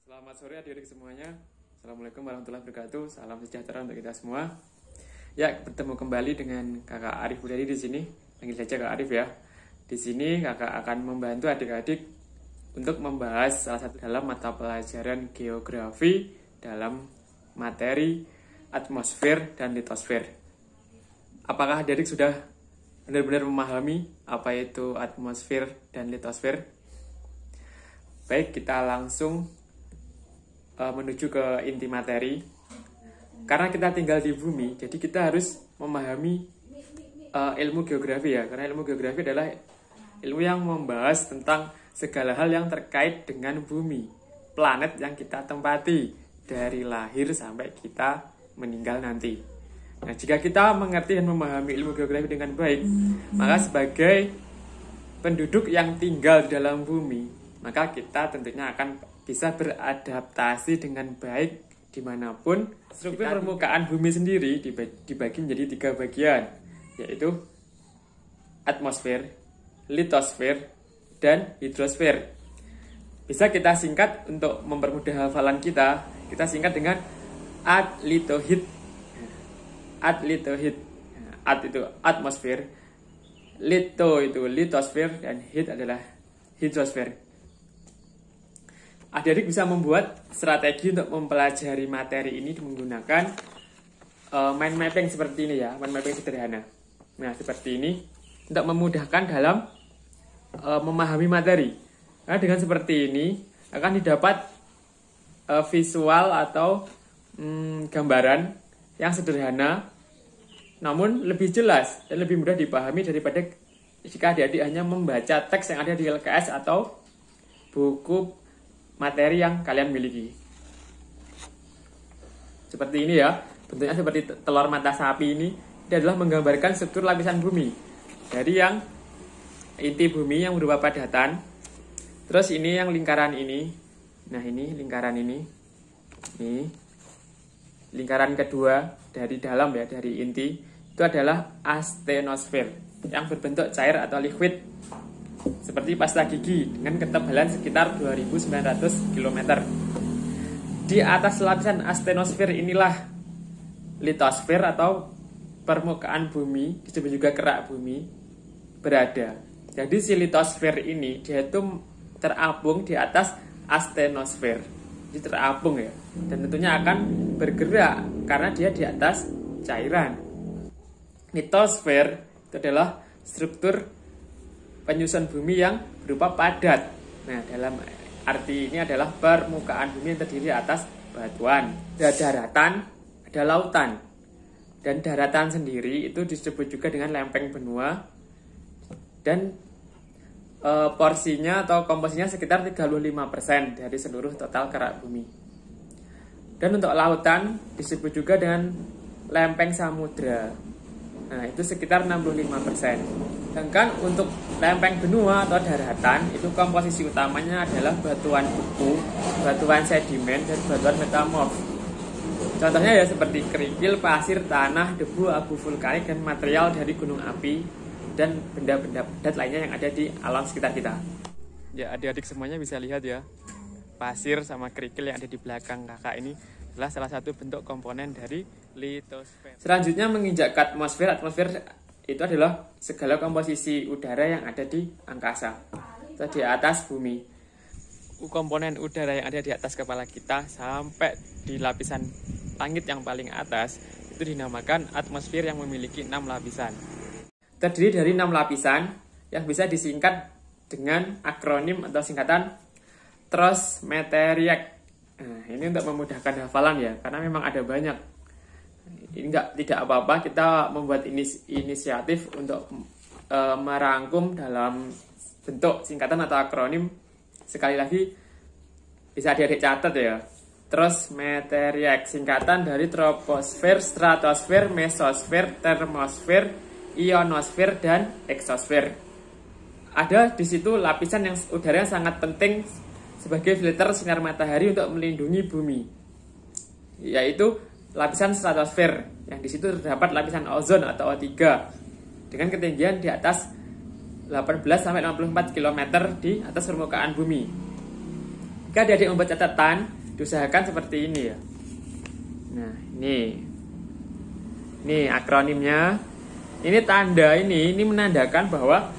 Selamat sore adik-adik semuanya. Assalamualaikum warahmatullahi wabarakatuh. Salam sejahtera untuk kita semua. Ya, bertemu kembali dengan Kakak Arif Budari di sini. Panggil saja Kak Arif ya. Di sini Kakak akan membantu adik-adik untuk membahas salah satu dalam mata pelajaran geografi dalam materi atmosfer dan litosfer. Apakah adik-adik sudah benar-benar memahami apa itu atmosfer dan litosfer? Baik, kita langsung menuju ke inti materi. Karena kita tinggal di bumi, jadi kita harus memahami ilmu geografi ya. Karena ilmu geografi adalah ilmu yang membahas tentang segala hal yang terkait dengan bumi, planet yang kita tempati dari lahir sampai kita meninggal nanti. Nah, jika kita mengerti dan memahami ilmu geografi dengan baik, maka sebagai penduduk yang tinggal di dalam bumi, maka kita tentunya akan bisa beradaptasi dengan baik dimanapun. Struktur permukaan bumi sendiri dibagi menjadi 3 bagian, yaitu atmosfer, litosfer, dan hidrosfer. Bisa kita singkat untuk mempermudah hafalan kita singkat dengan atlitohid. Atlitohid. At itu atmosfer, lito itu litosfer, dan hid adalah hidrosfer. Adik-adik bisa membuat strategi untuk mempelajari materi ini menggunakan mind mapping seperti ini ya, mind mapping sederhana. Nah, seperti ini untuk memudahkan dalam memahami materi. Nah, dengan seperti ini akan didapat visual atau gambaran yang sederhana, namun lebih jelas dan lebih mudah dipahami daripada jika adik-adik hanya membaca teks yang ada di LKS atau buku materi yang kalian miliki. Seperti ini ya, bentuknya seperti telur mata sapi ini adalah menggambarkan struktur lapisan bumi. Dari yang inti bumi yang berupa padatan, terus ini yang lingkaran ini. Nah, ini lingkaran ini. Ini lingkaran kedua dari dalam ya, dari inti itu adalah astenosfer yang berbentuk cair atau liquid seperti pasta gigi dengan ketebalan sekitar 2900 km. Di atas lapisan astenosfer inilah litosfer atau permukaan bumi, disebut juga kerak bumi, berada. Jadi si litosfer ini dia itu terapung di atas astenosfer. Jadi terapung ya. Dan tentunya akan bergerak karena dia di atas cairan. Litosfer itu adalah struktur penyusun bumi yang berupa padat. Nah, dalam arti ini adalah permukaan bumi yang terdiri atas batuan. Ada daratan, ada lautan. Dan daratan sendiri itu disebut juga dengan lempeng benua. Dan porsinya atau komposisinya sekitar 35% dari seluruh total kerak bumi. Dan untuk lautan disebut juga dengan lempeng samudra. Nah, itu sekitar 65%. Sedangkan untuk lempeng benua atau daratan, itu komposisi utamanya adalah batuan beku, batuan sedimen, dan batuan metamorf. Contohnya ya seperti kerikil, pasir, tanah, debu, abu vulkanik, dan material dari gunung api, dan benda-benda padat lainnya yang ada di alam sekitar kita. Ya, adik-adik semuanya bisa lihat ya, pasir sama kerikil yang ada di belakang kakak ini adalah salah satu bentuk komponen dari litosfer. Selanjutnya menginjak ke atmosfer. Atmosfer itu adalah segala komposisi udara yang ada di angkasa atau di atas bumi. Komponen udara yang ada di atas kepala kita sampai di lapisan langit yang paling atas itu dinamakan atmosfer yang memiliki 6 lapisan. Terdiri dari 6 lapisan yang bisa disingkat dengan akronim atau singkatan tropospheric. Nah, ini untuk memudahkan hafalan ya, karena memang ada banyak. Ini tidak apa-apa, kita membuat inisiatif untuk merangkum dalam bentuk singkatan atau akronim. Sekali lagi bisa adik-adik catat ya. Tropospheric, singkatan dari troposfer, stratosfer, mesosfer, termosfer, ionosfer, dan eksosfer. Ada di situ lapisan yang udara yang sangat penting sebagai filter sinar matahari untuk melindungi bumi, yaitu lapisan stratosfer, yang di situ terdapat lapisan ozon atau O3 dengan ketinggian di atas 18-64 km di atas permukaan bumi. Jika adik-adik membuat catatan, diusahakan seperti ini ya. Nah, ini akronimnya. Ini tanda ini menandakan bahwa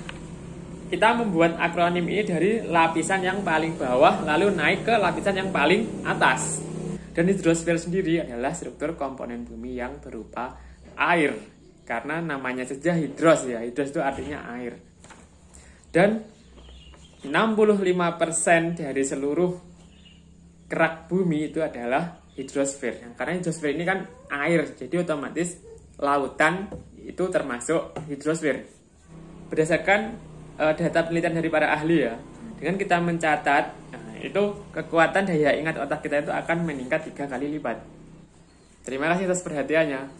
kita membuat akronim ini dari lapisan yang paling bawah lalu naik ke lapisan yang paling atas. Dan hidrosfer sendiri adalah struktur komponen bumi yang berupa air. Karena namanya saja hidros ya. Hidros itu artinya air. Dan 65% dari seluruh kerak bumi itu adalah hidrosfer. Karena hidrosfer ini kan air, jadi otomatis lautan itu termasuk hidrosfer. Berdasarkan data penelitian dari para ahli ya, dengan kita mencatat, nah, itu kekuatan daya ingat otak kita itu akan meningkat 3 kali lipat. Terima kasih atas perhatiannya.